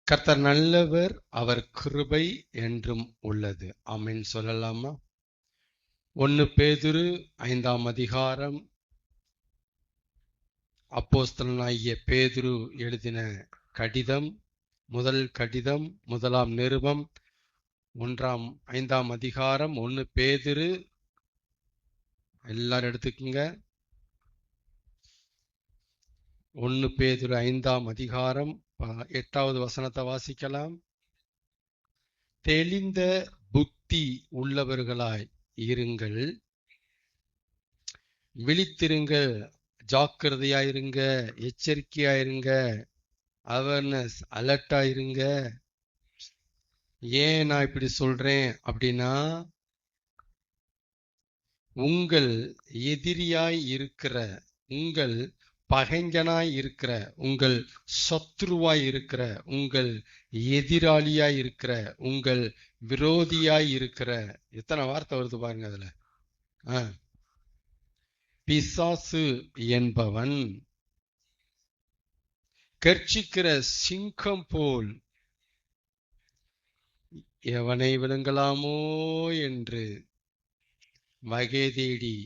கர்த்தர் நல்லவர், அவர் கிருபை என்றும் உள்ளது. ஆமென் சொல்லலாமா? 1 பேதுரு 5ஆம் அதிகாரம். அப்போஸ்தலனாகிய பேதுரு எழுதின கடிதம், முதல் கடிதம், முதலாம் நிருபம், 5ஆம் அதிகாரம். 1 பேதுரு, எல்லாரும் எடுத்துக்குங்க. 1 பேதுரு 5ஆம் அதிகாரம் 8வது வசனத்தை வாசிக்கலாம். தெளிந்த புத்தி உள்ளவர்களாய் இருங்கள், விழித்திருங்கள், ஜாக்கிரதையாயிருங்க, எச்சரிக்கையாயிருங்க, அவேர்னஸ், அலர்ட்டாயிருங்க. ஏன் நான் இப்படி சொல்றேன் அப்படின்னா, உங்கள் எதிரியாய் இருக்கிற, உங்கள் பகைஞனாய் இருக்கிற, உங்கள் சத்ருவாய் இருக்கிற, உங்கள் எதிராளியாய் இருக்கிற, உங்கள் விரோதியாய் இருக்கிற, எத்தனை வார்த்தை வருது பாருங்க அதுல. பிசாசு என்பவன் கர்ச்சிக்கிற சிங்கம் போல் எவனை விழுங்கலாமோ என்று வகை தேடி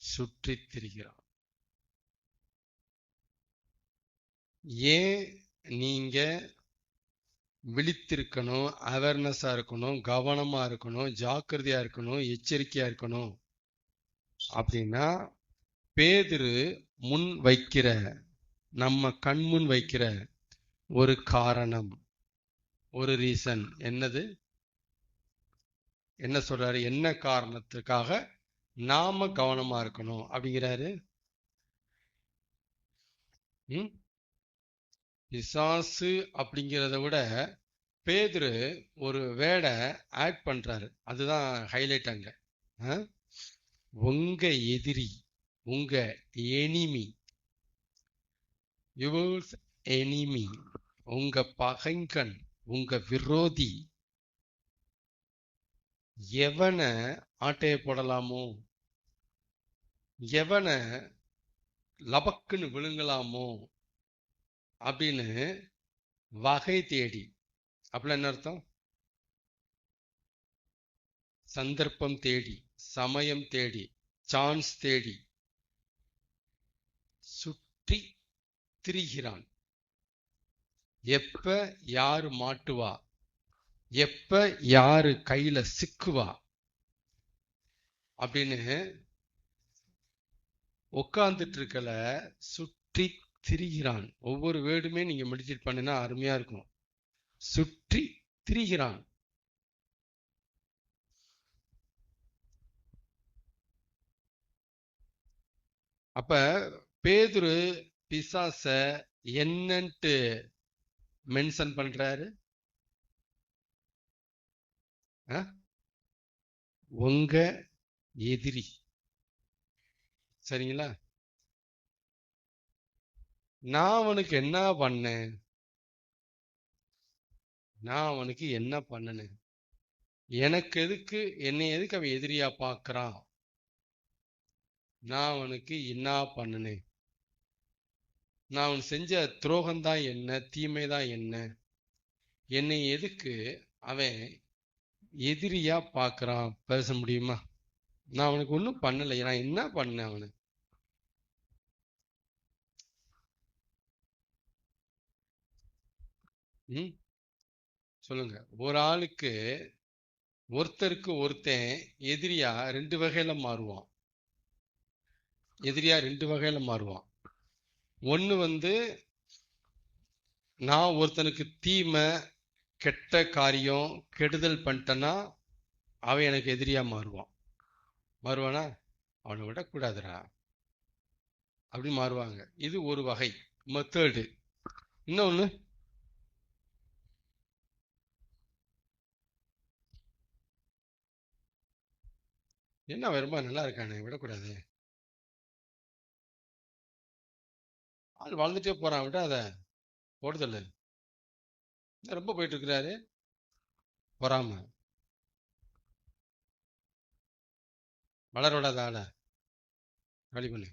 சுற்றித் திரிகிறான். ஏன் நீங்க விழித்திருக்கணும், அவேர்னஸா இருக்கணும், கவனமா இருக்கணும், ஜாக்கிரதையா இருக்கணும், எச்சரிக்கையா இருக்கணும் அப்படின்னா, பேதுரு முன் வைக்கிற, நம்ம கண்முன் வைக்கிற ஒரு காரணம், ஒரு ரீசன் என்னது? என்ன சொல்றாரு? என்ன காரணத்துக்காக நாம கவனமா இருக்கணும் அப்படிங்கிறாரு? பிசாசு அப்படிங்கிறத விட பேதுரு ஒரு வேர்டை ஆட் பண்றாரு. அதுதான் ஹைலைட் அங்க. உங்க எதிரி, உங்க எனிமி, யுவர்ஸ் எனிமி, உங்க பகைங்கன், உங்க விரோதி எவனை ஆட்டைய போடலாமோ, எவனை லபக்குன்னு விழுங்கலாமோ அப்படின்னு வகை தேடி. அப்படின்னா என்ன அர்த்தம்? சந்தர்ப்பம் தேடி, சமயம் தேடி, சான்ஸ் தேடி சுற்றி திரிகிறான். எப்ப யாரு மாட்டுவா, எப்ப யாரு கையில சிக்குவா அப்படின்னு உட்கார்ந்துட்டு இருக்கல சுற்றி திரிகிறான். ஒவ்வொரு வேர்டுமே நீங்க மெடிடேட் பண்ணினா அருமையா இருக்கும். சுற்றி திரிகிறான். அப்ப பேதுரு பிசாச என்னன்ட்டு மென்ஷன் பண்றாரு? உங்க எதிரி. சரிங்களா? நான் அவனுக்கு என்ன பண்ணேன்? நான் அவனுக்கு என்ன பண்ணனேன்? எனக்கு எதுக்கு, என்னை எதுக்கு அவன் எதிரியா பார்க்கறான்? நான் அவனுக்கு என்ன பண்ணனேன்? நான் அவன் செஞ்ச துரோகம்தான் என்ன, தீமைதான் என்ன? என்னை எதுக்கு அவன் எதிரியா பார்க்கறான்? பேச முடியுமா? நான் அவனுக்கு ஒன்றும் பண்ணலை. நான் என்ன பண்ணேன் அவனு? சொல்லுங்க. ஒரு ஆளுக்கு, ஒருத்தருக்கு ஒருத்தன் எதிரியா ரெண்டு வகையில மாறுவான். எதிரியா ரெண்டு வகையில மாறுவான். ஒண்ணு நான் ஒருத்தனுக்கு தீமை, கெட்ட காரியம், கெடுதல் பண்ணிட்டேன்னா அவன் எனக்கு எதிரியா மாறுவான். மாறுவானா? அவனை விடக்கூடாதுடா அப்படி மாறுவாங்க. இது ஒரு வகை மெத்தடு. இன்னொன்னு, என்ன வருமா, நல்லா இருக்கானே, விடக்கூடாது, ஆள் வளர்ந்துட்டே போறான், விடாத, போடுதல் ரொம்ப போயிட்டு இருக்கிறாரு, பொறாம, வளர விடாத ஆள வழி பண்ணு.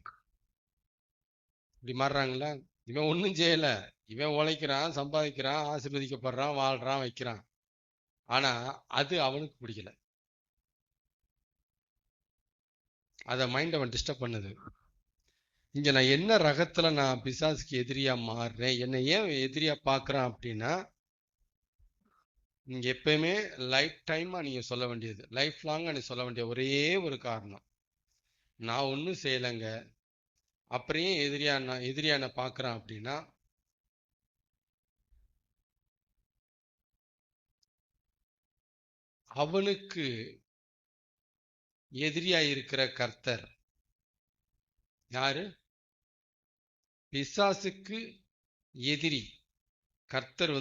இப்படி மாறுறாங்களா? இவன் ஒன்றும் செய்யல, இவன் உழைக்கிறான், சம்பாதிக்கிறான், ஆசீர்வதிக்கப்படுறான், வாழ்றான், வைக்கிறான். ஆனா அது அவனுக்கு பிடிக்கல. அத மைண்ட் அவன் டிஸ்டர்ப் பண்ணுது. இங்க நான் என்ன ரகத்துல நான் பிசாசுக்கு எதிரியா மாறுறேன், என்னை ஏன் எதிரியா பாக்குறான் அப்படின்னா, நீங்க எப்பயுமே லைஃப் டைமா நீங்க சொல்ல வேண்டியது, லைஃப் லாங்கா நீ சொல்ல வேண்டிய ஒரே ஒரு காரணம், நான் ஒன்றும் செய்யலைங்க, அப்புறம் ஏன் எதிரியா என்ன பாக்குறான் அப்படின்னா, அவனுக்கு எதிரியா இருக்கிற கர்த்தர் யாரு? பிசாசுக்கு எதிரி. கர்த்தர்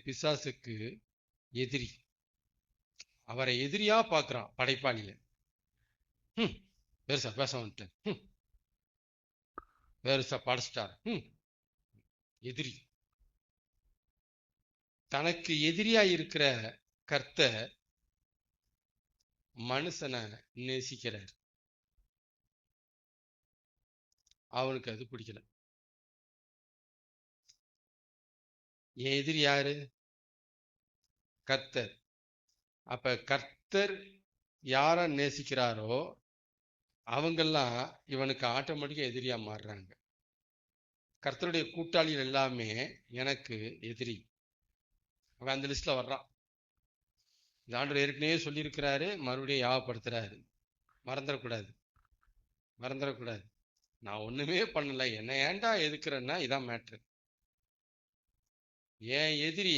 பிசாசுக்கு எதிரி. அவரை எதிரியா பாக்குறான் படைப்பாளிய. பெருசா பேச வந்துட்டேன், பெருசா படைச்சிட்டார், எதிரி. தனக்கு எதிரியா இருக்கிற கர்த்தர் மனுஷனை நேசிக்கிறார். அவனுக்கு அது பிடிக்கல. என் எதிரி யாரு? கர்த்தர். அப்ப கர்த்தர் யார நேசிக்கிறாரோ அவங்கெல்லாம் இவனுக்கு ஆட்டோமேட்டிக்கா எதிரியா மாறுறாங்க. கர்த்தருடைய கூட்டாளிகள் எல்லாமே எனக்கு எதிரி. அவன் அந்த லிஸ்ட்ல வர்றான். இந்த ஆண்டவர் ஏற்கனவே சொல்லியிருக்கிறாரு, மறுபடியும் யாவப்படுத்துறாரு. மறந்துடக்கூடாது, மறந்துடக்கூடாது. நான் ஒண்ணுமே பண்ணல, என்ன ஏன்டா எதுக்குறேன்னா இதான் மேட்ரு. ஏன் எதிரி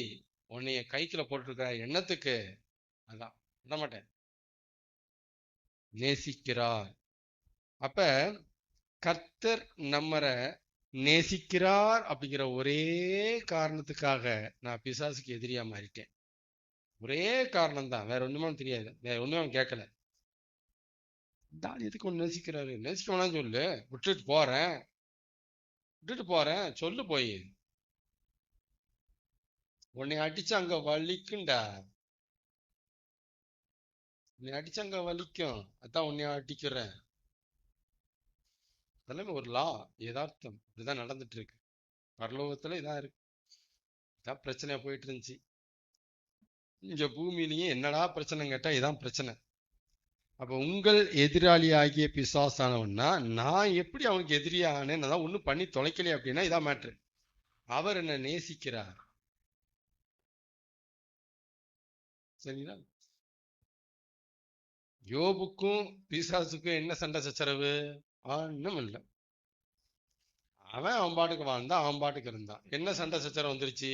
உன்னைய கைக்குள்ள போட்டிருக்கிற எண்ணத்துக்கு அதான் விட மாட்டேன். நேசிக்கிறார். அப்ப கர்த்தர் நம்மரை நேசிக்கிறார் அப்படிங்கிற ஒரே காரணத்துக்காக நான் பிசாசுக்கு எதிரியா மாறிட்டேன். ஒரே காரணம் தான், வேற ஒண்ணுமே தெரியாது, வேற ஒண்ணுமே அவன் கேட்கல. தான் எதுக்கு ஒண்ணு நேசிக்கிறாரு, நேசிக்க வேணாம்னு சொல்லு, விட்டுட்டு போறேன், விட்டுட்டு போறேன் சொல்லு. போய் உன்னை அடிச்சு அங்க வலிக்குண்டா, உன்னை அடிச்சு அங்க வலிக்கும், அதான் உன்னை அடிக்கிறேன். அதெல்லாமே ஒரு லா, யதார்த்தம். இப்படிதான் நடந்துட்டு இருக்கு பரலோகத்துல. இதான் இருக்கு, இதான் பிரச்சனையா போயிட்டு இருந்துச்சு. இங்க பூமியிலேயே என்னடா பிரச்சனை கேட்டா இதான் பிரச்சனை. அப்ப உங்கள் எதிராளி ஆகிய பிசாசானவன்னா நான் எப்படி அவனுக்கு எதிரியானேன், நான் ஒன்றும் பண்ணி தொலைக்கலையே அப்படின்னா இதான் மேட்ரு. அவர் என்ன நேசிக்கிறார். சரிங்களா? யோபுக்கும் பிசாசுக்கும் என்ன சண்டை சச்சரவு? ஒண்ணும் இல்லை. அவன் பாட்டுக்கு வாழ்ந்தான், அவன் பாட்டுக்கு இருந்தான். என்ன சண்டை சச்சரவு வந்துருச்சு?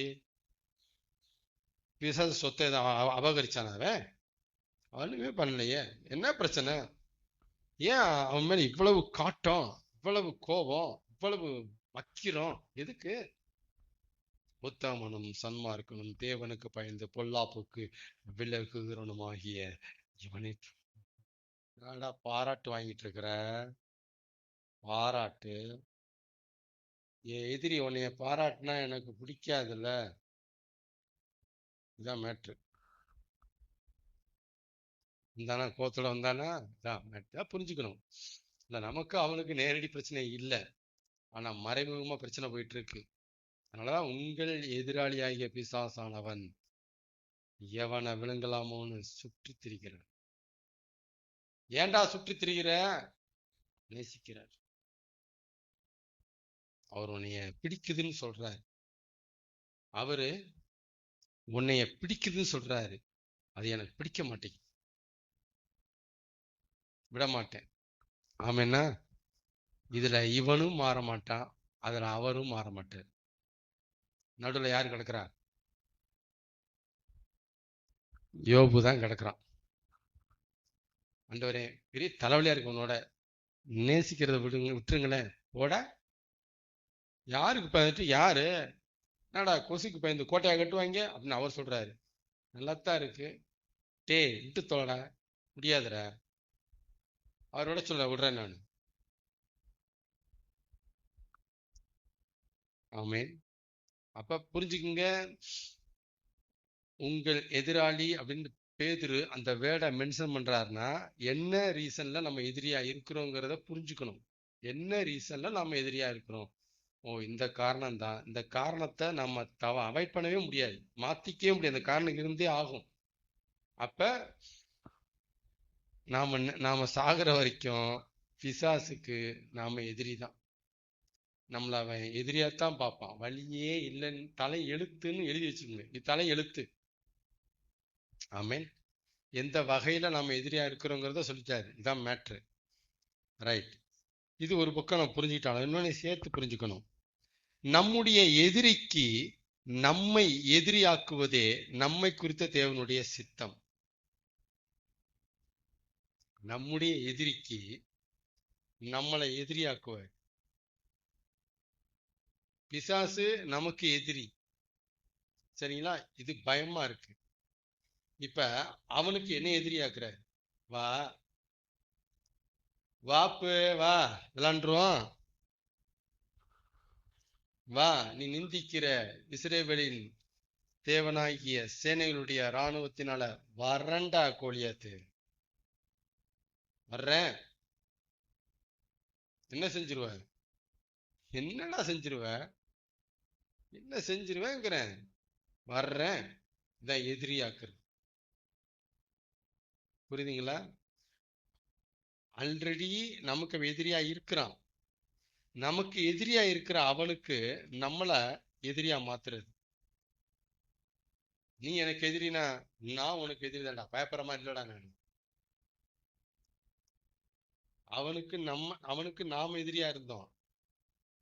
பிசாசு சொத்தை அபகரிச்சான். அவன் ஒண்ணுமே பண்ணலையே. என்ன பிரச்சனை? ஏன் அவன் மேல இவ்வளவு காட்டம், இவ்வளவு கோபம், இவ்வளவு வக்கிரம் எதுக்கு? உத்தமனும் சன்மார்க்கனும் தேவனுக்கு பயந்து பொல்லாப்புக்கு விலகுகிறனுமாகிய இவனை பாராட்டு வாங்கிட்டு இருக்கிற. பாராட்டு. என் எதிரி உன்னைய பாராட்டினா எனக்கு பிடிக்காதுல்ல, இதான் மேட்ரு. இந்தானா கோத்துல வந்தானா, இதான் மேட்ரு. புரிஞ்சுக்கணும். இல்ல நமக்கு அவனுக்கு நேரடி பிரச்சனை இல்லை, ஆனா மறைமுகமா பிரச்சனை போயிட்டு இருக்கு. அதனாலதான் உங்கள் எதிராளியாகிய பிசாசானவன் எவனை விழுங்கலாமோன்னு சுற்றி திரிகிறான். ஏன்டா சுற்றி திரிகிற? நேசிக்கிறார். அவர் உன்னைய பிடிக்குதுன்னு சொல்றாரு. அவரு உன்னைய பிடிக்குதுன்னு சொல்றாரு. அது எனக்கு பிடிக்க மாட்டேங்குது, விட மாட்டேன். ஆமென்னா? இதுல இவனும் மாற மாட்டான், அதுல அவரும் மாற மாட்டார். நடுவுல யாரு கிடக்குறா? யோபு தான் கிடக்குறான். ஆண்டவரே பெரிய தலைவலியா இருக்கு உன்னோட, நேசிக்கிறத விட்டுருங்களேன். ஓட யாருக்கு பயந்துட்டு? யாரு என்னடா கொசுக்கு பயந்து கோட்டையா கட்டுவாங்க அப்படின்னு அவர் சொல்றாரு. நல்லாத்தான் இருக்கு. டே விட்டு தோடா, முடியாதுடா. அவரோட சொல்ல விடுறேன் நான். ஆமென். அப்ப புரிஞ்சுக்குங்க, உங்கள் எதிராளி அப்படின்னு பேதுரு அந்த வேர்டை மென்ஷன் பண்றாருன்னா என்ன ரீசன்ல நம்ம எதிரியா இருக்கிறோங்கிறத புரிஞ்சுக்கணும். என்ன ரீசன்ல நம்ம எதிரியா இருக்கிறோம்? இந்த காரணம் தான், இந்த காரணத்தை நம்ம அவாய்ட் பண்ணவே முடியாது, மாத்திக்கவே முடியாது, இந்த காரணம் இருந்தே ஆகும். அப்ப நாம சாகிற வரைக்கும் பிசாசுக்கு நாம எதிரி தான். நம்மள அவன் எதிரியாத்தான் பார்ப்பான். வழியே இல்லைன்னு தலை எழுத்துன்னு எழுதி வச்சுக்கோங்க, இது தலை எழுத்து. ஆமேன். எந்த வகையில நாம எதிரியா இருக்கிறோங்கிறத சொல்லிட்டாரு. இதான் மேட்ரு. ரைட். இது ஒரு பக்கம் நம்ம புரிஞ்சுக்கிட்டாலும் இன்னொன்னு சேர்த்து புரிஞ்சுக்கணும். நம்முடைய எதிரிக்கு நம்மை எதிரியாக்குவதே நம்மை குறித்த தேவனுடைய சித்தம். நம்முடைய எதிரிக்கு நம்மளை எதிரியாக்குவார். பிசாசு நமக்கு எதிரி, சரிங்களா? இது பயமா இருக்கு. இப்ப அவனுக்கு என்ன எதிரியாக்குற? வா வாப்பு வா விளாண்டுருவான், வா நீ நிந்திக்கிற இஸ்ரவேலின் தேவனாகிய சேனைகளுடைய இராணுவத்தினால வரண்டா கோலியாத்து, வர்றேன். என்ன செஞ்சிருவ? என்னடா செஞ்சிருவ? என்ன செஞ்சிருவேங்கிறேன். வர்றேன். இதான் எதிரியாக்குறது. புரியுதுங்களா? ஆல்ரெடி நமக்கு எதிரியா இருக்கிறான். நமக்கு எதிரியா இருக்கிற அவனுக்கு நம்மள எதிரியா மாத்துறது. நீ எனக்கு எதிரினா நான் உனக்கு எதிரி தான்டா, பயப்படமா இல்லடா. நான் அவனுக்கு நாம எதிரியா இருந்தோம்.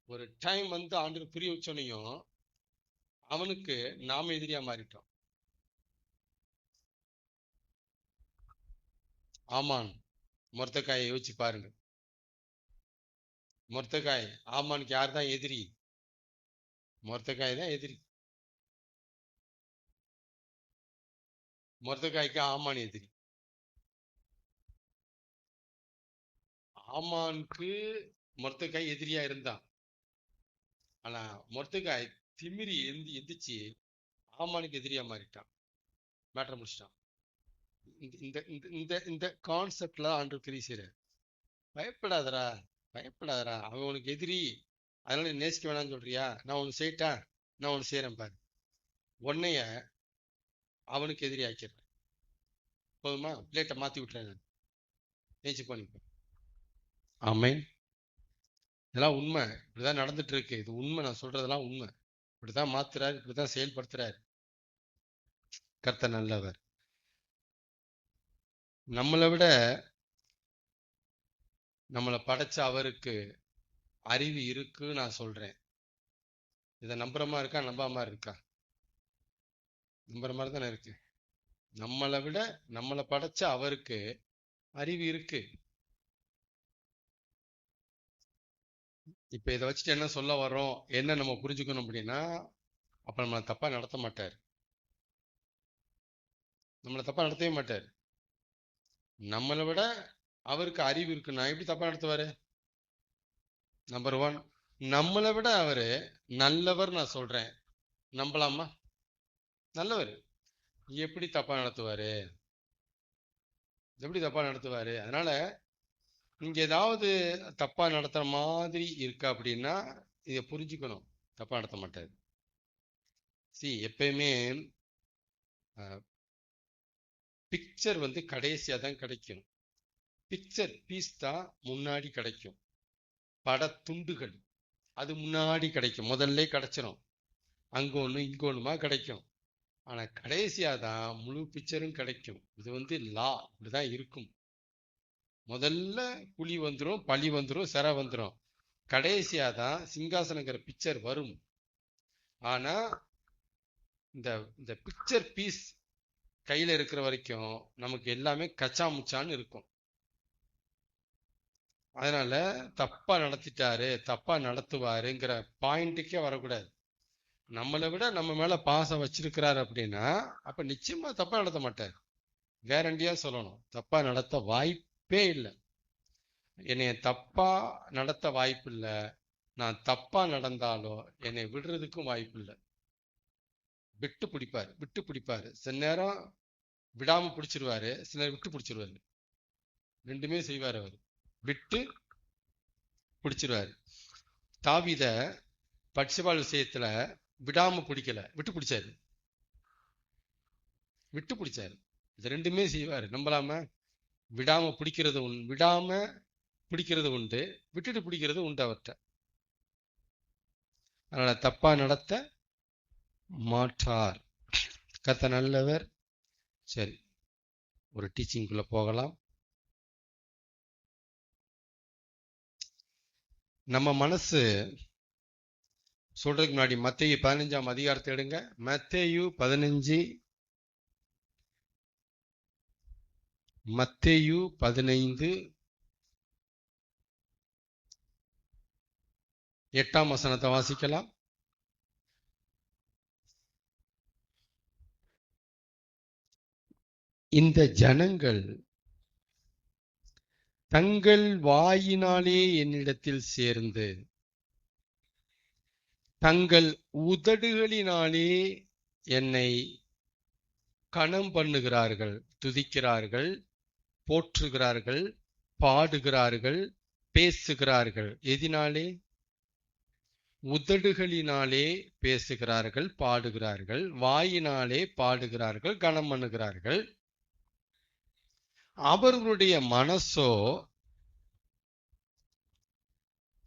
ஒரு டைம் வந்து ஆண்டு புரிய வச்சோனையும் அவனுக்கு நாம எதிரியா மாறிட்டோம். ஆமான் மொர்தெகாயை யோசிச்சு பாருங்க. மொர்தெகாய் ஆமானுக்கு யார் தான் எதிரி? மொர்தெகாய் தான் எதிரி. மொர்தெகாய்க்கு ஆமான் எதிரி. ஆமானுக்கு மொர்தெகாய் எதிரியா இருந்தான். ஆனா மொர்தெகாய் திமிரி எந்திரிச்சு ஆமானுக்கு எதிரியா மாறிட்டான், மேட்டர் முடிச்சிட்டான். இந்த இந்த இந்த இந்த கான்செப்ட்ல ஆண்டு கிரீசியர் பயப்படாதரா, பயப்படாதரா, அவன் உனக்கு எதிரி, அதனால நீ நேசிக்க வேணாம்னு சொல்றியா? நான் உனக்கு செய்யிட்டா, நான் உனக்கு செய்யறேன் பாரு. உன்னைய அவனுக்கு எதிரி ஆக்கிடுறேன். போதுமா? பிளேட்டை மாத்தி விட்டுறேன். நான் ஏஞ்சி போனிப்ப. ஆமேன். இதெல்லாம் உண்மை. இப்படிதான் நடந்துட்டு இருக்கு. இது உண்மை. நான் சொல்றதெல்லாம் உண்மை. இப்படிதான் மாத்துறாரு, இப்படிதான் செயல்படுத்துறாரு. கர்த்தர் நல்லவர். நம்மளை விட நம்மளை படைச்ச அவருக்கு அறிவு இருக்கு நான் சொல்றேன். இதை நம்புற மாதிரி இருக்கா, நம்பாம இருக்கா? நம்புற மாதிரி தானே இருக்கு. நம்மளை விட நம்மளை படைச்ச அவருக்கு அறிவு இருக்கு. இப்ப இதை வச்சுட்டு என்ன சொல்ல வரோம், என்ன நம்ம புரிஞ்சுக்கணும் அப்படின்னா, அப்ப நம்மளை தப்பா நடத்த மாட்டார். நம்மளை தப்பா நடத்தவே மாட்டார். நம்மளை விட அவருக்கு அறிவு இருக்கு. நான் எப்படி தப்பா நடத்துவாரு? நம்பர் ஒன், நம்மளை விட அவரு நல்லவர் நான் சொல்றேன். நம்பலாமா? நல்லவர். எப்படி தப்பா நடத்துவாரு? எப்படி தப்பா நடத்துவாரு? அதனால இங்க ஏதாவது தப்பா நடத்துற மாதிரி இருக்கா அப்படின்னா இதை புரிஞ்சுக்கணும். தப்பா நடத்த மாட்டாரு. எப்பயுமே பிக்சர் வந்து கடைசியா தான் கிடைக்கும். பிக்சர் பீஸ் தான் முன்னாடி கிடைக்கும். பட துண்டுகள் அது முன்னாடி கிடைக்கும், முதல்ல கிடைச்சிடும். அங்க ஒண்ணு இங்க ஒண்ணுமா கிடைக்கும். ஆனா கடைசியா தான் முழு பிக்சரும் கிடைக்கும். இது வந்து லா, இப்படிதான் இருக்கும். முதல்ல புலி வந்துடும், பழி வந்துடும், சிறை வந்துடும். கடைசியா தான் சிங்காசனங்கிற பிக்சர் வரும். ஆனா இந்த இந்த பிக்சர் பீஸ் கையில இருக்கிற வரைக்கும் நமக்கு எல்லாமே கச்சா முச்சான்னு இருக்கும். அதனால தப்பா நடத்திட்டாரு, தப்பா நடத்துவாருங்கிற பாயிண்ட்டுக்கே வரக்கூடாது. நம்மளை விட நம்ம மேல பாசம் வச்சிருக்கிறாரு அப்படின்னா அப்ப நிச்சயமா தப்பா நடத்த மாட்டார். கேரண்டியா சொல்லணும், தப்பா நடத்த வாய்ப்பே இல்லை. என்னைய தப்பா நடத்த வாய்ப்பு இல்லை. நான் தப்பா நடந்தாலும் என்னை விடுறதுக்கும் வாய்ப்பு இல்லை. விட்டு பிடிப்பாரு, விட்டு பிடிப்பாரு. சில நேரம் விடாம பிடிச்சிருவாரு, சில நேரம் விட்டு பிடிச்சிருவாரு. ரெண்டுமே செய்வார் அவர். விட்டு பிடிச்சிருவாரு. தாவீத பட்சிபால் விஷயத்துல விடாம பிடிக்கல, விட்டு பிடிச்சாரு. இது ரெண்டுமே செய்வாரு, நம்பலாம. விடாம பிடிக்கிறது உண்டு, விட்டுட்டு பிடிக்கிறது உண்டு அவர்கிட்ட. அதனால தப்பா நடத்த மாட்டார். கர்த்தர் நல்லவர். சரி, ஒரு டீச்சிங்குள்ள போகலாம். நம்ம மனசு சொல்றதுக்கு முன்னாடி மத்தேயு 15ஆம் அதிகாரத்தை எடுங்க. மத்தேயு 15 8ஆம் வசனத்தை வாசிக்கலாம். இந்த ஜனங்கள் தங்கள் வாயினாலே என்னிடத்தில் சேர்ந்து தங்கள் உதடுகளினாலே என்னை கனம் பண்ணுகிறார்கள், துதிக்கிறார்கள், போற்றுகிறார்கள், பாடுகிறார்கள், பேசுகிறார்கள். எதினாலே? உதடுகளினாலே பேசுகிறார்கள், பாடுகிறார்கள், வாயினாலே பாடுகிறார்கள், கனம் பண்ணுகிறார்கள். அவர்களுடைய மனசோ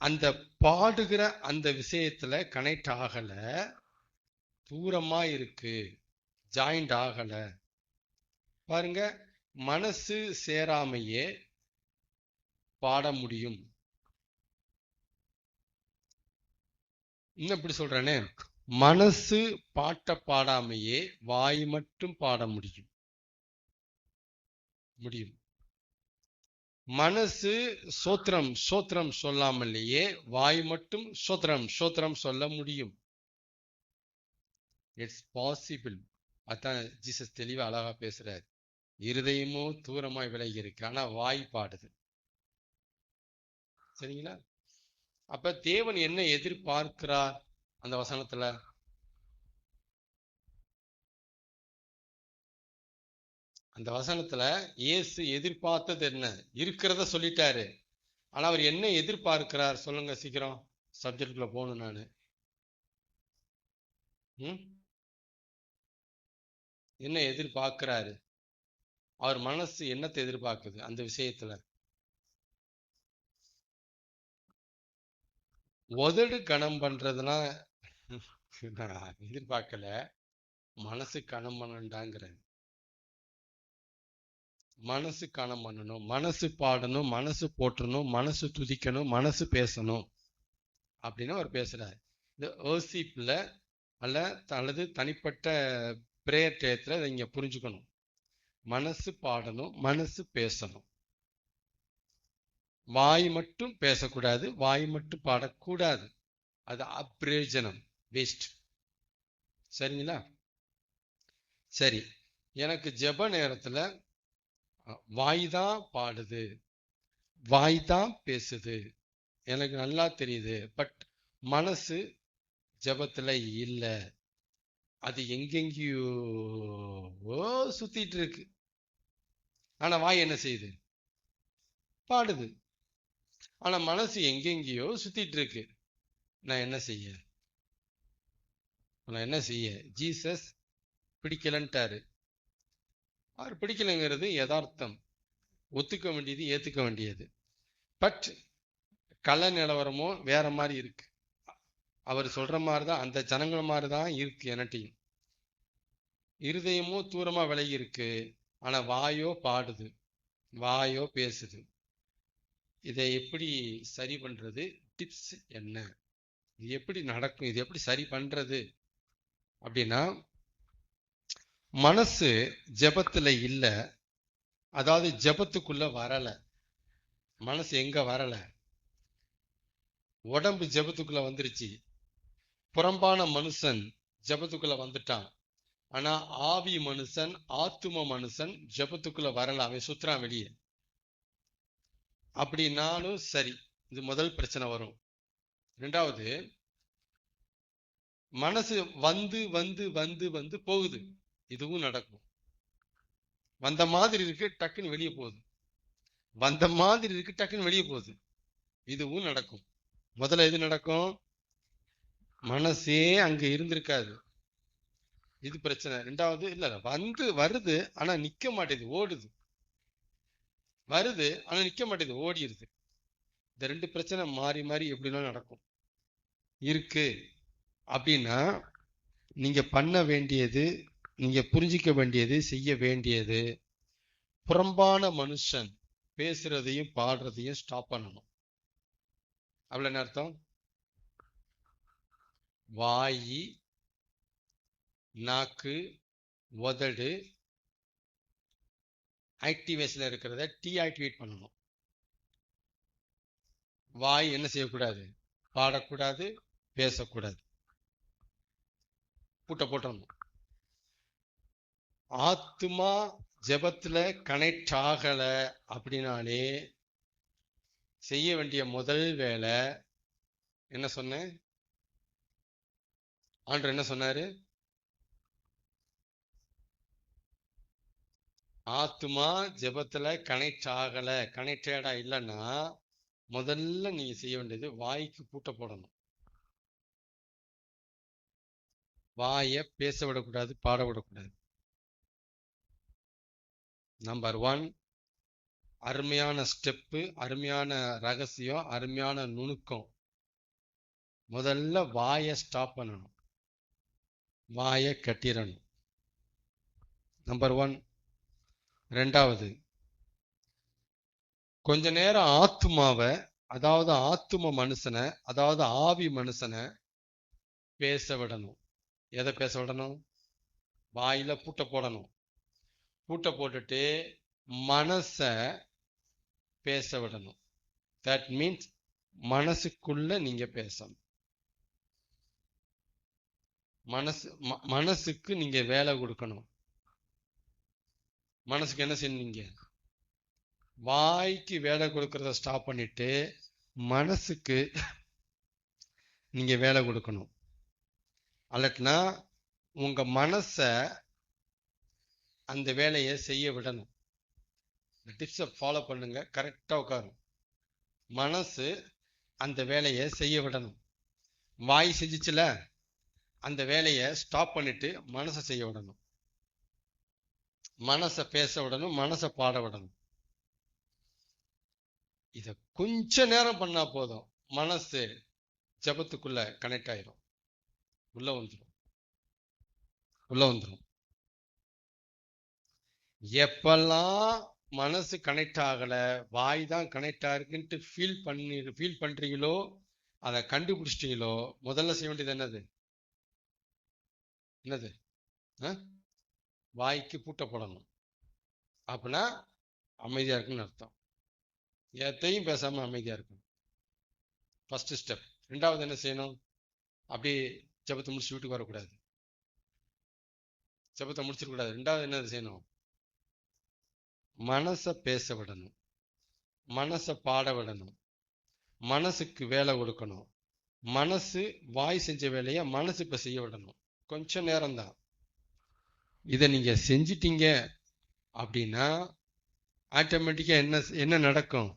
அந்த பாடுகிற அந்த விஷயத்துல கனெக்ட் ஆகல, தூரமா இருக்கு, ஜாயிண்ட் ஆகல. பாருங்க, மனசு சேராமையே பாட முடியும். இன்னும் இப்படி சொல்றேனே, மனசு பாட்ட பாடாமையே வாய் மட்டும் பாட முடியும். மனசு சோத்திரம் சோத்திரம் சொல்லாமலேயே வாய் மட்டும் சோத்திரம் சொல்ல முடியும். It's possible. அதான் ஜீசஸ் தெளிவா அழகா பேசுறாரு. இருதயமோ தூரமாய் விலகி இருக்கு, ஆனா வாய் பாடுது. சரிங்களா? அப்ப தேவன் என்ன எதிர்பார்க்கிறார் அந்த வசனத்துல? அந்த வசனத்துல இயேசு எதிர்பார்த்தது என்ன? இருக்கிறத சொல்லிட்டாரு. ஆனா அவர் என்ன எதிர்பார்க்கிறார் சொல்லுங்க சீக்கிரம், சப்ஜெக்ட்குள்ள போகணும் நானு. என்ன எதிர்பார்க்கிறாரு? அவர் மனசு என்னத்தை எதிர்பார்க்குது அந்த விஷயத்துல? உதடு கனம் பண்றதுனா எதிர்பார்க்கல, மனசு கனம் பண்ணண்டாங்கிற. மனசு கனம் பண்ணணும், மனசு பாடணும், மனசு போற்றணும், மனசு துதிக்கணும், மனசு பேசணும் அப்படின்னு அவர் பேசுறாரு. இந்த வர்ஷிப்ல அல்லது தனிப்பட்ட பிரேயர் டயத்துல இதை இங்க புரிஞ்சுக்கணும். மனசு பாடணும், மனசு பேசணும். வாய் மட்டும் பேசக்கூடாது, வாய் மட்டும் பாடக்கூடாது. அது அப்ரேஜனம், வேஸ்ட். சரிங்களா? சரி, எனக்கு ஜெப நேரத்துல வாய் தான் பாடுது, வாய் தான் பேசுது, எனக்கு நல்லா தெரியுது. பட் மனசு ஜெபத்துல இல்ல, அது எங்கெங்கயோ சுத்திட்டு இருக்கு. ஆனா வாய் என்ன செய்யுது? பாடுது. ஆனா மனசு எங்கெங்கயோ சுத்திட்டு இருக்கு. நான் என்ன செய்ய? ஜீசஸ் பிடிக்கலன்ட்டாரு. அவர் பிடிக்கலைங்கிறது யதார்த்தம், ஒத்துக்க வேண்டியது, ஏத்துக்க வேண்டியது. பட் கள்ள நிலவரமோ வேற மாதிரி இருக்கு. அவர் சொல்ற மாதிரிதான், அந்த ஜனங்கள் மாதிரிதான் இருக்கு. எனட்டையும் இருதயமோ தூரமா விலகி இருக்கு, ஆனா வாயோ பாடுது, வாயோ பேசுது. இதை எப்படி சரி பண்றது? டிப்ஸ் என்ன? இது எப்படி நடக்கும்? இது எப்படி சரி பண்றது அப்படின்னா, மனசு ஜெபத்துல இல்ல, அதாவது ஜெபத்துக்குள்ள வரல. மனசு எங்க வரல? உடம்பு ஜெபத்துக்குள்ள வந்துருச்சு, புறம்பான மனுஷன் ஜெபத்துக்குள்ள வந்துட்டான். ஆனா ஆவி மனுஷன், ஆத்தும மனுஷன் ஜெபத்துக்குள்ள வரல, அவன் சுத்துறான் வெளியே. அப்படின்னாலும் சரி, இது முதல் பிரச்சனை வரும். ரெண்டாவது, மனசு வந்து வந்து வந்து வந்து போகுது, இதுவும் நடக்கும். வந்த மாதிரி இருக்கு, டக்குன்னு வெளியே போகுது. வந்த மாதிரி இருக்கு, டக்குன்னு வெளியே போகுது, இதுவும் நடக்கும். முதல்ல எது நடக்கும்? மனசே அங்க இருந்திருக்காது. இது பிரச்சனை. ரெண்டாவது இல்ல வருது ஆனா நிக்க மாட்டேது, ஓடுது. வருது ஆனா நிக்க மாட்டேது, ஓடிடுது. இந்த ரெண்டு பிரச்சனை மாறி மாறி எப்படிலாம் நடக்கும் இருக்கு அப்படின்னா, நீங்க பண்ண வேண்டியது, நீங்க புரிஞ்சிக்க வேண்டியது, செய்ய வேண்டியது, புறம்பான மனுஷன் பேசுறதையும் பாடுறதையும் ஸ்டாப் பண்ணணும். அவ்வளவு என்ன அர்த்தம்? வாயி, நாக்கு, உதடு ஆக்டிவேஷன்ல இருக்கிறத டீஆக்டிவேட் பண்ணணும். வாய் என்ன செய்யக்கூடாது? பாடக்கூடாது, பேசக்கூடாது, பூட்ட போட்டணும். ஆத்மா ஜெபத்துல கனெக்ட் ஆகல அப்படின்னாலே செய்ய வேண்டிய முதல் வேலை என்ன சொன்னேன்? ஆண்டவர் என்ன சொன்னாரு? ஆத்மா ஜெபத்துல கனெக்ட் ஆகல, கனெக்டடா இல்லைன்னா முதல்ல நீங்க செய்ய வேண்டியது வாய்க்கு பூட்ட போடணும். வாயை பேச விடக்கூடாது, பாட விடக்கூடாது. நம்பர் 1, அருமையான ஸ்டெப்பு, அருமையான ரகசியம், அருமையான நுணுக்கம். முதல்ல வாயை ஸ்டாப் பண்ணணும், வாயை கட்டிடணும். நம்பர் 1. ரெண்டாவது, கொஞ்ச நேரம் ஆத்மாவை, அதாவது ஆத்தும மனுஷனை, அதாவது ஆவி மனுஷனை பேச விடணும். எதை பேச விடணும்? வாயில பூட்ட போடணும். பூட்ட போட்டுட்டு மனச பேச விடணும். தட் மீன்ஸ் மனசுக்குள்ள நீங்க பேசணும். மனசுக்கு நீங்க வேலை கொடுக்கணும். மனசுக்கு என்ன செய்யணுங்க? வாய்க்கு வேலை கொடுக்கறத ஸ்டாப் பண்ணிட்டு மனசுக்கு நீங்க வேலை கொடுக்கணும். அல்லட்னா உங்க மனச அந்த வேலையை செய்ய விடணும். இந்த டிப்ஸை ஃபாலோ பண்ணுங்க, கரெக்டா உட்காரும். மனசு அந்த வேலையை செய்ய விடணும். வாய் செஞ்சிச்சுல, அந்த வேலையை ஸ்டாப் பண்ணிட்டு மனசை செய்ய விடணும். மனசை பேச விடணும், மனசை பாட விடணும். இத கொஞ்ச நேரம் பண்ணா போதும், மனசு ஜபத்துக்குள்ள கனெக்ட் ஆயிரும், உள்ள வந்துடும். எப்பெல்லாம் மனசு கனெக்ட் ஆகல, வாய் தான் கனெக்ட் ஆயிருக்குன்ட்டு ஃபீல் பண்றீங்களோ, அதை கண்டுபிடிச்சிட்டீங்களோ, முதல்ல செய்ய வேண்டியது என்னது? வாய்க்கு பூட்ட போடணும். அப்படின்னா அமைதியா இருக்குன்னு அர்த்தம். எதையும் பேசாம அமைதியா இருக்கணும். First step. ரெண்டாவது என்ன செய்யணும்? அப்படியே ஜபத்தை முடிச்சு வீட்டுக்கு வரக்கூடாது, ஜபத்தை முடிச்சிடக்கூடாது. ரெண்டாவது என்ன செய்யணும்? மனசை பேச விடணும், மனசை பாட விடணும், மனசுக்கு வேலை கொடுக்கணும். மனசு வாய் செஞ்ச வேலையை மனசு இப்ப செய்ய விடணும். கொஞ்ச நேரம் தான். இதை நீங்க செஞ்சிட்டீங்க அப்படின்னா ஆட்டோமேட்டிக்கா என்ன நடக்கும்?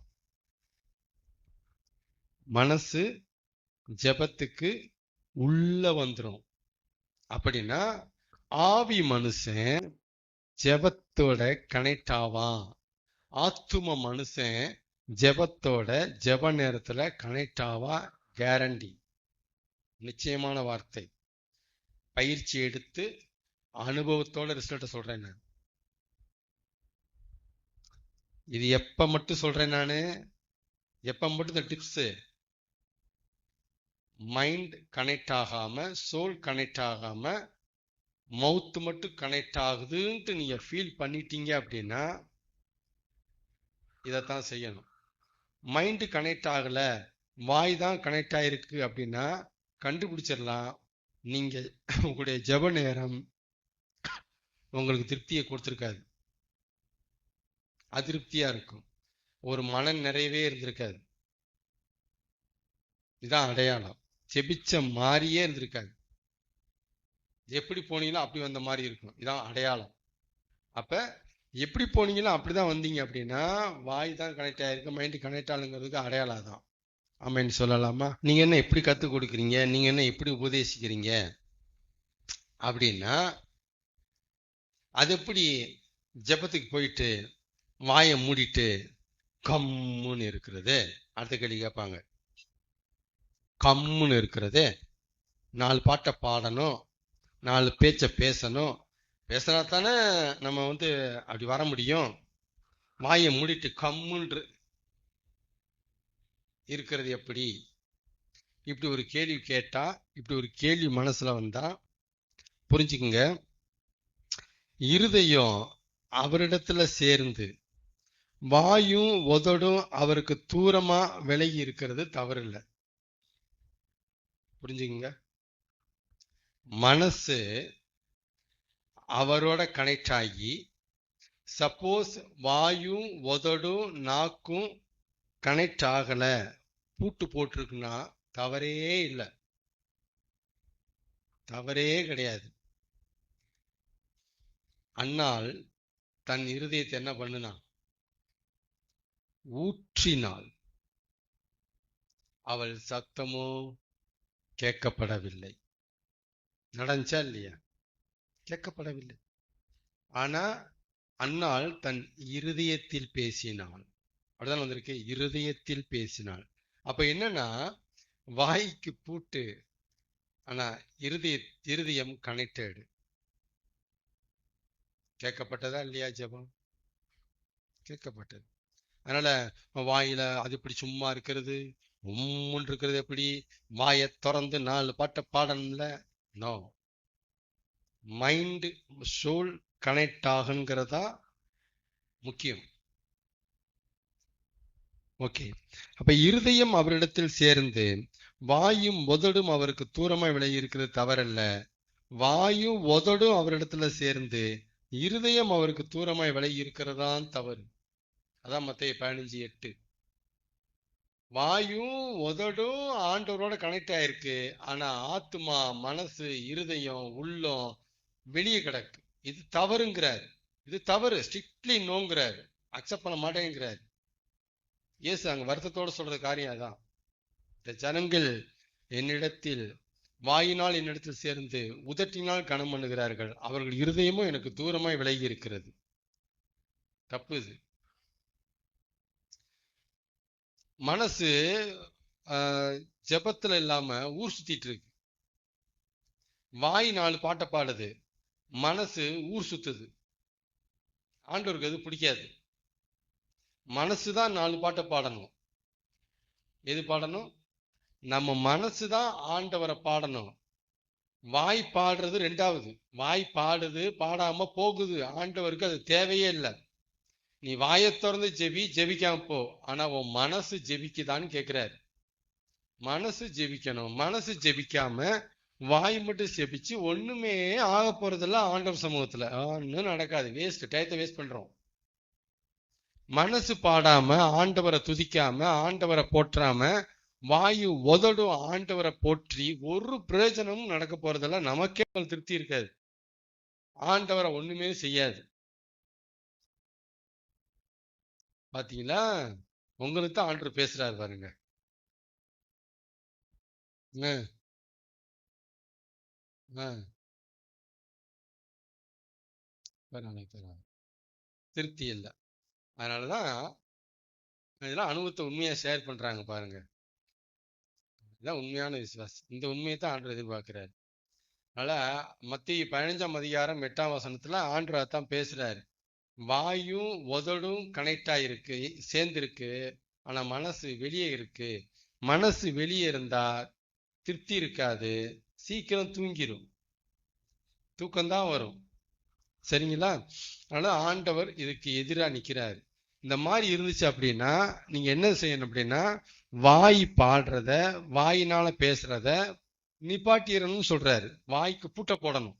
மனசு ஜபத்துக்கு உள்ள வந்துடும். அப்படின்னா ஆவி மனுஷன் ஜபத்தோட கனெக்ட் ஆவான். ஆத்தும மனுஷன் ஜபத்தோட ஜப நேரத்துல கனெக்ட் ஆவா, கேரண்டி. நிச்சயமான வார்த்தை. பயிற்சி எடுத்து அனுபவத்தோட ரிசல்ட்ட சொல்றேன் நான். இது எப்ப மட்டும் சொல்றேன் நானு? எப்ப மட்டும் இந்த டிப்ஸ்? மைண்ட் கனெக்ட் ஆகாம, சோல் கனெக்ட் ஆகாம, மவுத் மட்டும் கனெக்ட் ஆகுதுன்ட்டு நீங்க ஃபீல் பண்ணிட்டீங்க அப்படின்னா இதைத்தான் செய்யணும். மைண்டு கனெக்ட் ஆகல, வாய் தான் கனெக்ட் ஆயிருக்கு அப்படின்னா கண்டுபிடிச்சிடலாம். நீங்க உங்களுடைய ஜப நேரம் உங்களுக்கு திருப்தியை கொடுத்துருக்காது, அதிருப்தியா இருக்கும், ஒரு மன நிறைவே இருந்திருக்காது. இதான் அடையாளம். ஜெபிச்ச மாதிரியே இருந்திருக்காது, எப்படி போனீங்களோ அப்படி வந்த மாதிரி இருக்கும். இதான் அடையாளம். அப்ப எப்படி போனீங்களோ அப்படிதான் வந்தீங்க அப்படின்னா வாய் தான் கனெக்ட் ஆயிருக்கு, மைண்டு கனெக்ட் ஆகுங்கிறதுக்கு அடையாளம் தான். ஆமென் சொல்லலாமா? நீங்க என்ன எப்படி கத்துக் கொடுக்குறீங்க, நீங்க என்ன எப்படி உபதேசிக்கிறீங்க அப்படின்னா, அது எப்படி ஜெபத்துக்கு போயிட்டு வாயை மூடிட்டு கம்முன்னு இருக்கிறது? அடுத்த கேள்வி கேட்பாங்க. கம்முன்னு இருக்கிறது, 4 பாட்டை பாடணும், 4 பேச்சை பேசணும், பேசினா தானே நம்ம அப்படி வர முடியும். வாயை மூடிட்டு கம்முன்று இருக்கிறது எப்படி? இப்படி ஒரு கேள்வி கேட்டா, இப்படி ஒரு கேள்வி மனசுல வந்தா புரிஞ்சுக்குங்க, இருதயம் அவரிடத்துல சேர்ந்து வாயும் உதடும் அவருக்கு தூரமா விலகி இருக்கிறது தவறு இல்லை. புரிஞ்சுக்குங்க, மனசு அவரோட கனெக்ட் ஆகி, சப்போஸ் வாயும் உதடும் நாக்கும் கனெக்ட் ஆகல, பூட்டு போட்டிருக்குன்னா தவறே இல்லை, தவறே கிடையாது. அன்னாள் தன் இருதயத்தை என்ன பண்ணுனா? ஊற்றினாள். அவள் சத்தமோ கேட்கப்படவில்லை. நடந்துச்சா இல்லையா? கேட்கப்படவில்லை. ஆனா அன்னாள் தன் இருதயத்தில் பேசினாள். அப்படிதான் வந்திருக்கு, இருதயத்தில் பேசினாள். அப்ப என்னன்னா, வாய்க்கு பூட்டு, ஆனா இருதயம் கனெக்டடு. கேட்கப்பட்டதா இல்லையா ஜெபம்? கேட்கப்பட்டது. அதனால வாயில அது இப்படி சும்மா இருக்கிறது, உம்முன்னு இருக்கிறது எப்படி? வாயை திறந்து 4 பாட்டை பாடணும்ல? நோ. மைண்ட் சோல் கனெக்ட் ஆகுங்கிறதா முக்கியம். ஓகே, அப்ப இருதயம் அவரிடத்தில் சேர்ந்து வாயும் உதடும் அவருக்கு தூரமா விலகி இருக்கிறது தவறல்ல. வாயும் உதடும் அவரிடத்துல சேர்ந்து இருதயம் அவருக்கு தூரமாய் விலகி இருக்கிறதான் தவறு. அதான் மத்தேயு 15:8. வாயும் உதடும் ஆண்டவரோட கனெக்ட் ஆயிருக்கு, ஆனா ஆத்துமா, மனசு, இருதயம், உள்ளம் வெளியே கிடக்கு. இது தவறுங்கிறார். இது தவறு, ஸ்ட்ரிக்ட்லி நோங்கிறார், அக்செப்ட் பண்ண மாட்டேங்கிறார். இயேசு அங்க வருத்தத்தோட சொல்ற காரியம் அதான். இந்த ஜனங்கள் என்னிடத்தில் வாயினால் என்னிடத்தில் சேர்ந்து உதட்டினால் கனம் பண்ணுகிறார்கள், அவர்கள் இருதயமும் எனக்கு தூரமாய் விலகி இருக்கிறது. தப்பு இது. மனசு ஜெபத்துல இல்லாம ஊர் சுத்திட்டு இருக்கு. வாய் 4 பாட்டை பாடுது, மனசு ஊர் சுத்துது. ஆண்டவருக்கு எது பிடிக்காது. மனசுதான் 4 பாட்டை பாடணும். எது பாடணும்? நம்ம மனசுதான் ஆண்டவரை பாடணும். வாய் பாடுறது ரெண்டாவது. வாய் பாடுது, பாடாம போகுது, ஆண்டவருக்கு அது தேவையே இல்லை. நீ வாயை திறந்து ஜெபி, ஜெபிக்காம போ, ஆனா உன் மனசு ஜெபிக்குதான்னு கேட்கிறாரு. மனசு ஜெபிக்கணும். மனசு ஜெபிக்காம வாய் மட்டும் ஜெபிச்சு ஒண்ணுமே ஆக போறதில்ல ஆண்டவர் சமூகத்துல. ஒன்னும் நடக்காது, வேஸ்ட், டயத்தை வேஸ்ட் பண்றோம். மனசு பாடாம, ஆண்டவரை துதிக்காம, ஆண்டவரை போற்றாம, வாயு உதடும் ஆண்டவரை போற்றி ஒரு பிரயோஜனமும் நடக்க போறதில்ல. நமக்கே திருப்தி இருக்காது, ஆண்டவரை ஒண்ணுமே செய்யாது. பாத்தீங்களா? உங்களுக்கு தான் ஆண்டவர் பேசுறாரு பாருங்க. திருப்தி இல்லை. அதனாலதான் இதெல்லாம் அனுபவத்தை உண்மையா ஷேர் பண்றாங்க பாருங்க. இதுதான் உண்மையான விசுவாசம். இந்த உண்மையை தான் ஆண்டவர் எதிர்பார்க்கிறாரு. அதனால மத்தேயு 15:8 ஆண்டவர் தான் பேசுறாரு. வாயும் உதடும் கனெக்ட் ஆயிருக்கு, சேர்ந்திருக்கு, ஆனா மனசு வெளியே இருக்கு. மனசு வெளியே இருந்தா திருப்தி இருக்காது, சீக்கிரம் தூங்கிரும், தூக்கம்தான் வரும். சரிங்களா? அதனால ஆண்டவர் இதுக்கு எதிரா நிக்கிறாரு. இந்த மாதிரி இருந்துச்சு அப்படின்னா நீங்க என்ன செய்யணும் அப்படின்னா, வாய் பாடுறத, வாயினால பேசுறத நிப்பாட்டிடணும்னு சொல்றாரு. வாய்க்கு பூட்ட போடணும்.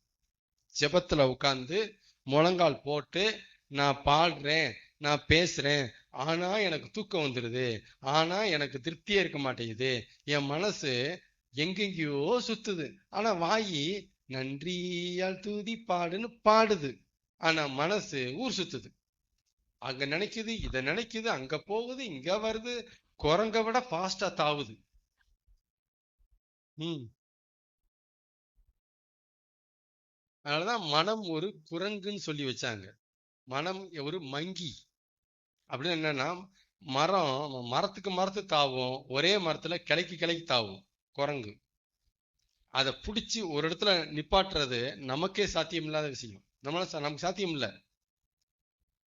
ஜெபத்துல உட்கார்ந்து முழங்கால் போட்டு, நான் பாடுறேன், நான் பேசுறேன், ஆனா எனக்கு தூக்கம் வந்துடுது, ஆனா எனக்கு திருப்தியே இருக்க மாட்டேங்குது, என் மனசு எங்கெங்கயோ சுத்துது, ஆனா வாயி நன்றியால் தூதி பாடுன்னு பாடுது, ஆனா மனசு ஊர் சுத்துது. அங்க நினைக்குது, இதை நினைக்குது, அங்க போகுது, இங்க வருது, குரங்க விட ஃபாஸ்டா தாவுது. அதனாலதான் மனம் ஒரு குரங்குன்னு சொல்லி வச்சாங்க. மனம் ஒரு மங்கி அப்படின்னு என்னன்னா, மரத்துக்கு மரத்து தாவும், ஒரே மரத்துல கிளைக்கு கிளைக்கு தாவும் குரங்கு. அதை பிடிச்சி ஒரு இடத்துல நிப்பாட்டுறது நமக்கே சாத்தியம் இல்லாத விஷயம். நமக்கு சாத்தியம் இல்லை.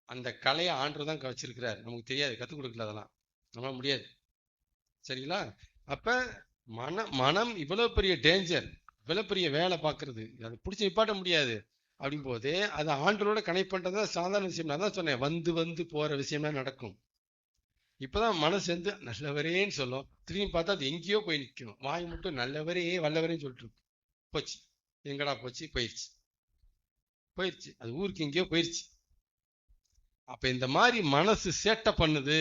அந்த கலையை ஆண்டுதான் வச்சிருக்கிறார், நமக்கு தெரியாது, கத்துக் கொடுக்கல, அதெல்லாம் நம்மளால முடியாது. சரிங்களா? அப்ப மனம் இவ்வளவு பெரிய டேஞ்சர், இவ்வளவு பெரிய வேலை பார்க்கறது, அதை பிடிச்சி நிப்பாட்ட முடியாது. அப்படின் போது அதை ஆண்டோட கனெக்ட் பண்றதா சாதாரண விஷயம். நான் தான் சொன்னேன், வந்து வந்து போற விஷயம்லாம் நடக்கும். இப்பதான் மனசு வந்து நல்லவரேன்னு சொல்லும், திரும்பி பார்த்தா அது எங்கேயோ போய் நிற்கும். வாய் மட்டும் நல்லவரே வல்லவரேன்னு சொல்லிட்டு இருக்கும். போச்சு, எங்கடா போச்சு, போயிடுச்சு, அது ஊருக்கு எங்கேயோ போயிடுச்சு. அப்ப இந்த மாதிரி மனசு சேட்டை பண்ணுது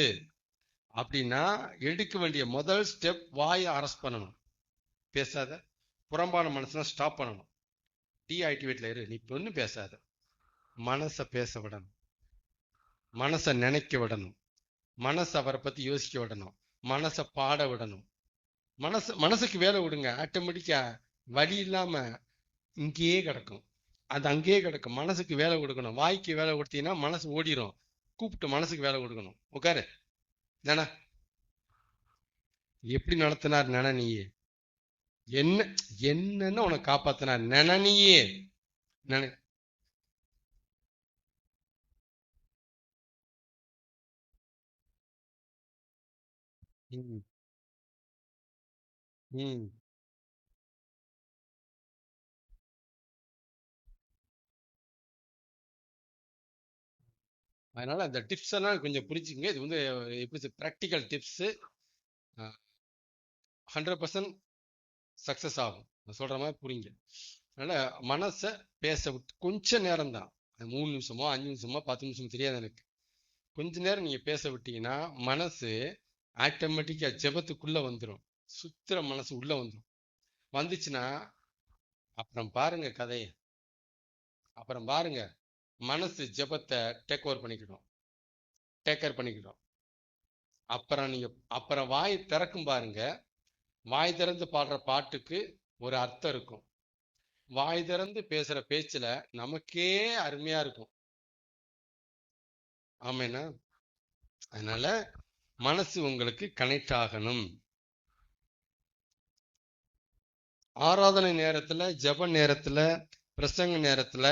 அப்படின்னா எடுக்க வேண்டிய முதல் ஸ்டெப் வாயை அரெஸ்ட் பண்ணணும். பேசாத, புறம்பான மனசுலாம் ஸ்டாப் பண்ணணும். டீஆக்டிவேட்ல இரு, நீ ஒன்னும் பேசாத. மனசை பேச விடணும், மனசை நினைக்க விடணும், மனசை அவரை பத்தி யோசிக்க விடணும், மனசை பாட விடணும். மனசுக்கு வேலை விடுங்க, ஆட்டோமேட்டிக்கா வழி இல்லாம இங்கேயே கிடக்கும், அது அங்கேயே கிடக்கும். மனசுக்கு வேலை கொடுக்கணும். வாய்க்கு வேலை கொடுத்தீங்கன்னா மனசு ஓடிடும். கூப்பிட்டு மனசுக்கு வேலை கொடுக்கணும். உட்காரு, நன எப்படி நடத்தினார் நன, நீயே என்னன்னு உனக்கு காப்பாத்தினார் நன, நீயே நன. அதனால அந்த டிப்ஸ் எல்லாம் கொஞ்சம் புரிஞ்சுக்கங்க. இது வந்து எப்படி ப்ராக்டிக்கல் டிப்ஸ், 100% சக்சஸ் ஆகும். நான் சொல்ற மாதிரி புரியுங்க. அதனால மனசை பேச விட்டு கொஞ்ச நேரம் தான், 3 நிமிஷமோ 5 நிமிஷமோ 10 நிமிஷமோ தெரியாது எனக்கு, கொஞ்ச நேரம் நீங்க பேச விட்டீங்கன்னா மனசு ஆட்டோமேட்டிக்கா ஜெபத்துக்குள்ள வந்துடும். சுத்திர மனசு உள்ள வந்துடும். வந்துச்சுன்னா அப்புறம் பாருங்க கதையை, அப்புறம் பாருங்க மனசு ஜெபத்தை டேக் ஓவர் பண்ணிக்கிடும், டேக் கேர் பண்ணிக்கிடும். அப்புறம் வாய் திறக்கும் பாருங்க. வாய் திறந்து பாடுற பாட்டுக்கு ஒரு அர்த்தம் இருக்கும். வாய் திறந்து பேசுற பேச்சுல நமக்கே அருமையா இருக்கும். ஆமேனா? அதனால மனசு உங்களுக்கு கனெக்ட் ஆகணும். ஆராதனை நேரத்துல, ஜெப நேரத்துல, பிரசங்க நேரத்துல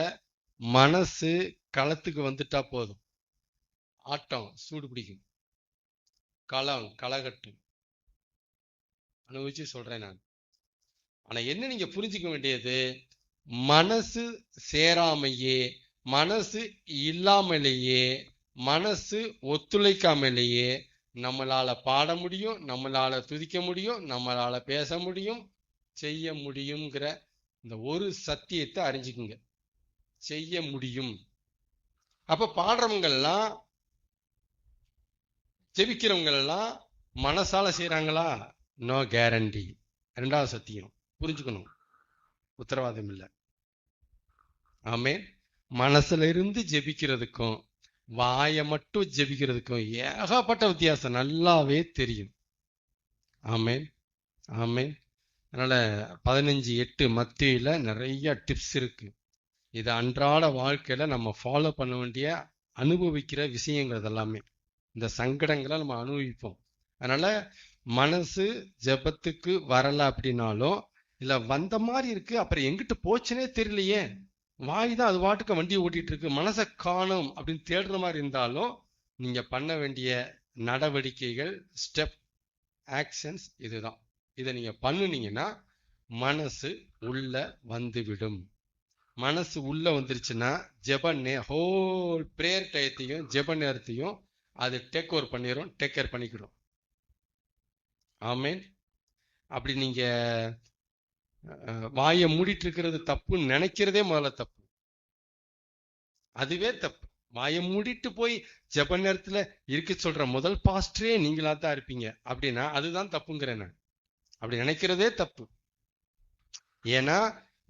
மனசு களத்துக்கு வந்துட்டா போதும், ஆட்டம் சூடு பிடிக்கும், களகட்டும். அனுபவிச்சு சொல்றேன் நான். ஆனா என்ன நீங்க புரிஞ்சுக்க வேண்டியது, மனசு சேராமையே, மனசு இல்லாமலேயே, மனசு ஒத்துழைக்காமலேயே நம்மளால பாட முடியும், நம்மளால துதிக்க முடியும், நம்மளால பேச முடியும், செய்ய முடியுங்கிற இந்த ஒரு சத்தியத்தை அறிஞ்சுக்குங்க. செய்ய முடியும். அப்ப பாடுறவங்கெல்லாம், ஜெபிக்கிறவங்க எல்லாம் மனசால செய்யறாங்களா? No guarantee. 2வது சத்தியம் புரிஞ்சுக்கணும், உத்தரவாதம் இல்லை. ஆமே. மனசுல இருந்து ஜெபிக்கிறதுக்கும் வாயை மட்டும் ஜெபிக்கிறதுக்கும் ஏகப்பட்ட வித்தியாசம் நல்லாவே தெரியும். ஆமேன், ஆமேன். அதனால 15:8 மத்தியில நிறைய டிப்ஸ் இருக்கு. இது அன்றாட வாழ்க்கையில நம்ம ஃபாலோ பண்ண வேண்டிய, அனுபவிக்கிற விஷயங்கள் எல்லாமே. இந்த சங்கடங்களை நம்ம அனுபவிப்போம். அதனால மனசு ஜெபத்துக்கு வரல அப்படின்னாலும், இல்ல வந்த மாதிரி இருக்கு, அப்புறம் எங்கிட்டு போச்சுனே தெரியலையே, வாய் தான் அது பாட்டுக்கு வண்டி ஓட்டிட்டு இருக்கு, மனசை காணும் அப்படின்னு தேடுற மாதிரி இருந்தாலும், நீங்க பண்ண வேண்டிய நடவடிக்கைகள், ஸ்டெப், ஆக்ஷன்ஸ் இதுதான். இதை நீங்க பண்ணுனீங்கன்னா மனசு உள்ள வந்துவிடும். மனசு உள்ள வந்துருச்சுன்னா ஹோல் பிரேயர் டயத்தையும் ஜெப நேரத்தையும் அது டேக் ஓவர் பண்ணிடும், டேக் கேர் பண்ணிக்கிடும். ஆமேன். அப்படி நீங்க வாயை மூடிட்டு இருக்கிறது தப்புன்னு நினைக்கிறதே முதல்ல தப்பு, அதுவே தப்பு. வாயை மூடிட்டு போய் ஜெப நேரத்துல இருக்க சொல்ற முதல் பாஸ்டரே நீங்களா தான் இருப்பீங்க அப்படின்னா அதுதான் தப்புங்கிறேன் நான். அப்படி நினைக்கிறதே தப்பு. ஏன்னா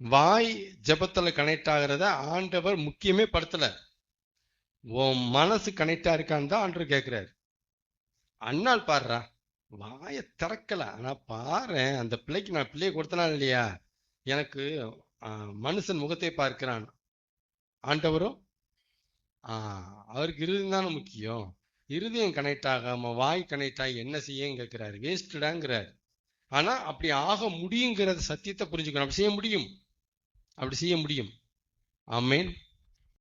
வாய் ஜெபத்துல கனெக்ட் ஆகிறத ஆண்டவர் முக்கியமே படுத்தல, உன் மனசு கனெக்டா இருக்கான்னு தான் ஆண்டவர் கேட்கிறாரு. அண்ணாள் பாடுறா, வாயை திறக்கல. ஆனா பாரேன், அந்த பிள்ளைக்கு நான் பிள்ளையை கொடுத்தனா இல்லையா, எனக்கு மனுஷன் முகத்தை பார்க்கிறான், ஆண்டவரும் அவருக்கு இருதயம் தானே முக்கியம். இருதயம் கனெக்ட் ஆகாம வாய் கனெக்ட் ஆகி என்ன செய்யன்னு கேட்கிறாரு, வேஸ்ட்டுடாங்கிறாரு. ஆனா அப்படி ஆக முடியுங்கிறத சத்தியத்தை புரிஞ்சுக்கணும். அப்படி செய்ய முடியும், அப்படி செய்ய முடியும். ஆமென்.